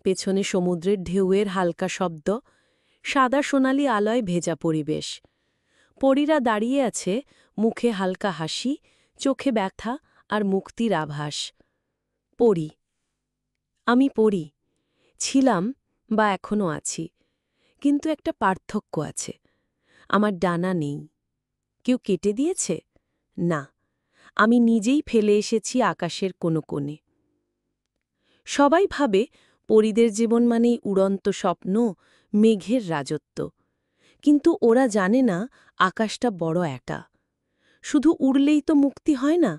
পেছনে সমুদ্রের ঢেউয়ের হালকা শব্দ, সাদা সোনালি আলোয় ভেজা পরিবেশ। পরীরা দাঁড়িয়ে আছে, মুখে হালকা হাসি, চোখে ব্যথা আর মুক্তির আভাস। পরী। আমি পরী। ছিলাম বা এখনও আছি, কিন্তু একটা পার্থক্য আছে। আমার ডানা নেই। কেউ কেটে দিয়েছে? না, আমি নিজেই ফেলে এসেছি আকাশের কোনো কোণে। সবাই ভাবে পরীদের জীবন মানেই উড়ন্ত স্বপ্ন, মেঘের রাজত্ব। কিন্তু ওরা জানে না আকাশটা বড় একা। শুধু উড়লেই তো মুক্তি হয় না।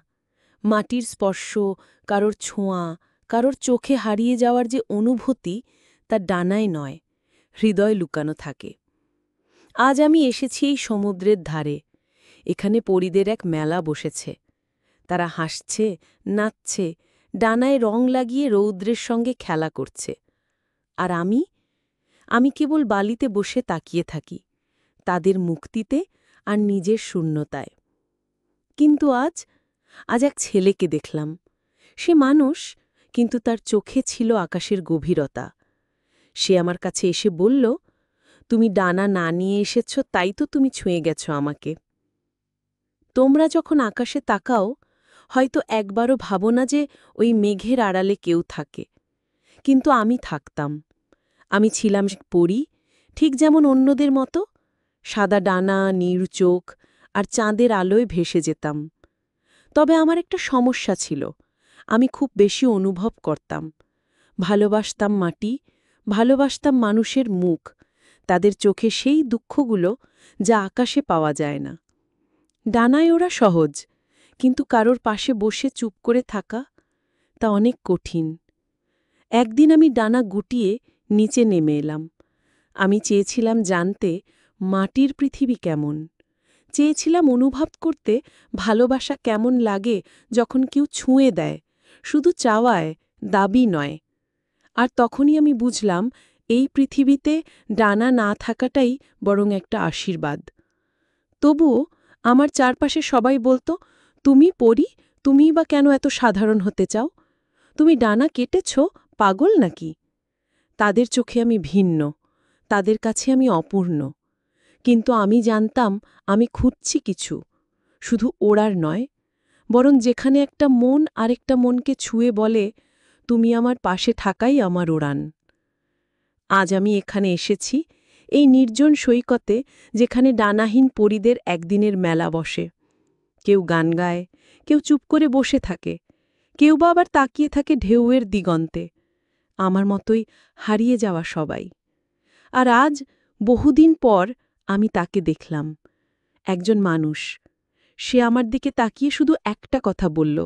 মাটির স্পর্শ, কারোর ছোঁয়া, কারোর চোখে হারিয়ে যাওয়ার যে অনুভূতি, তা ডানায় নয়, হৃদয় লুকানো থাকে। আজ আমি এসেছি এই সমুদ্রের ধারে। এখানে পরীদের এক মেলা বসেছে। তারা হাসছে, নাচছে, ডানায় রং লাগিয়ে রৌদ্রের সঙ্গে খেলা করছে। আর আমি কেবল বালিতে বসে তাকিয়ে থাকি, তাদের মুক্তিতে আর নিজের শূন্যতায়। কিন্তু আজ এক ছেলেকে দেখলাম। সে মানুষ, কিন্তু তার চোখে ছিল আকাশের গভীরতা। সে আমার কাছে এসে বলল, তুমি ডানা না নিয়ে এসেছ, তাই তো তুমি ছুঁয়ে গেছ আমাকে। তোমরা যখন আকাশে তাকাও, হয়তো একবারও ভাবো না যে ওই মেঘের আড়ালে কেউ থাকে। কিন্তু আমি থাকতাম। আমি ছিলাম পরী, ঠিক যেমন অন্যদের মতো, সাদা ডানা, নীল চোখ আর চাঁদের আলোয় ভেসে যেতাম। তবে আমার একটা সমস্যা ছিল। আমি খুব বেশি অনুভব করতাম। ভালোবাসতাম মাটি, ভালোবাসতাম মানুষের মুখ, তাদের চোখে সেই দুঃখগুলো যা আকাশে পাওয়া যায় না। ডানায় ওরা সহজ, কিন্তু কারোর পাশে বসে চুপ করে থাকা, তা অনেক কঠিন। একদিন আমি ডানা গুটিয়ে নিচে নেমে এলাম। আমি চেয়েছিলাম জানতে মাটির পৃথিবী কেমন। চেয়েছিলাম অনুভব করতে ভালোবাসা কেমন লাগে যখন কেউ ছুঁয়ে দেয়, শুধু চাওয়ায়, দাবি নয়। আর তখনই আমি বুঝলাম, এই পৃথিবীতে ডানা না থাকাটাই বরং একটা আশীর্বাদ। তবুও আমার চারপাশে সবাই বলতো, তুমি পরী, তুমিই বা কেন এত সাধারণ হতে চাও? তুমি ডানা কেটেছ, পাগল নাকি? তাদের চোখে আমি ভিন্ন, তাদের কাছে আমি অপূর্ণ। কিন্তু আমি জানতাম আমি খুঁজছি কিছু, শুধু ওড়ার নয়, বরং যেখানে একটা মন আরেকটা মনকে ছুঁয়ে বলে, তুমি আমার পাশে থাকাই আমার ওড়ান। আজ আমি এখানে এসেছি, এই নির্জন সৈকতে, যেখানে ডানাহীন পরীদের একদিনের মেলা বসে। কেউ গান গায়, কেউ চুপ করে বসে থাকে, কেউ বা আবার তাকিয়ে থাকে ঢেউয়ের দিগন্তে। আমার মতোই হারিয়ে যাওয়া সবাই। আর আজ, বহুদিন পর, আমি তাকে দেখলাম। একজন মানুষ। সে আমার দিকে তাকিয়ে শুধু একটা কথা বলল,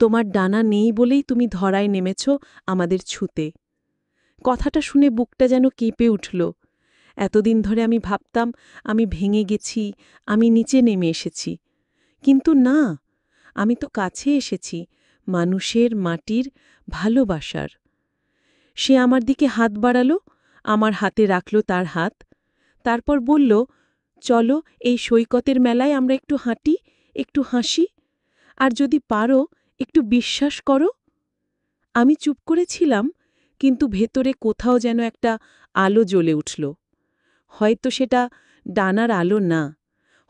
তোমার ডানা নেই বলেই তুমি ধরায় নেমেছ আমাদের ছুতে। কথাটা শুনে বুকটা যেন কেঁপে উঠল। এতদিন ধরে আমি ভাবতাম আমি ভেঙে গেছি, আমি নিচে নেমে এসেছি। কিন্তু না, আমি তো কাছে এসেছি, মানুষের, মাটির, ভালোবাসার। সে আমার দিকে হাত বাড়ালো, আমার হাতে রাখল তার হাত। তারপর বলল, চলো এই সৈকতের মেলায় আমরা একটু হাঁটি, একটু হাসি, আর যদি পারো একটু বিশ্বাস করো। আমি চুপ করেছিলাম, কিন্তু ভেতরে কোথাও যেন একটা আলো জ্বলে উঠল। হয়তো সেটা ডানার আলো না,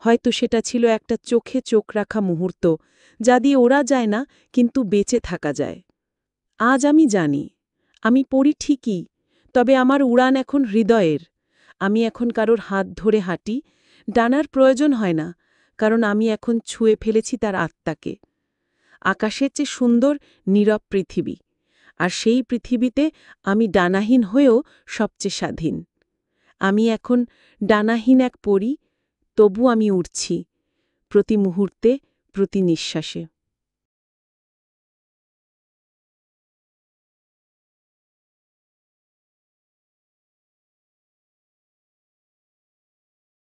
হয়তো সেটা ছিল একটা চোখে চোখ রাখা মুহূর্ত, যা দিয়ে ওড়া যায় না, কিন্তু বেঁচে থাকা যায়। আজ আমি জানি, আমি পড়ি ঠিকই, তবে আমার উড়ান এখন হৃদয়ের। আমি এখন কারোর হাত ধরে হাঁটি, ডানার প্রয়োজন হয় না, কারণ আমি এখন ছুঁয়ে ফেলেছি তার আত্মাকে। আকাশের চেয়ে সুন্দর নীরব পৃথিবী, আর সেই পৃথিবীতে আমি ডানাহীন হয়েও সবচেয়ে স্বাধীন। আমি এখন ডানাহীন এক পরী, তবু আমি উড়ছি, প্রতি মুহূর্তে, প্রতি নিঃশ্বাসে।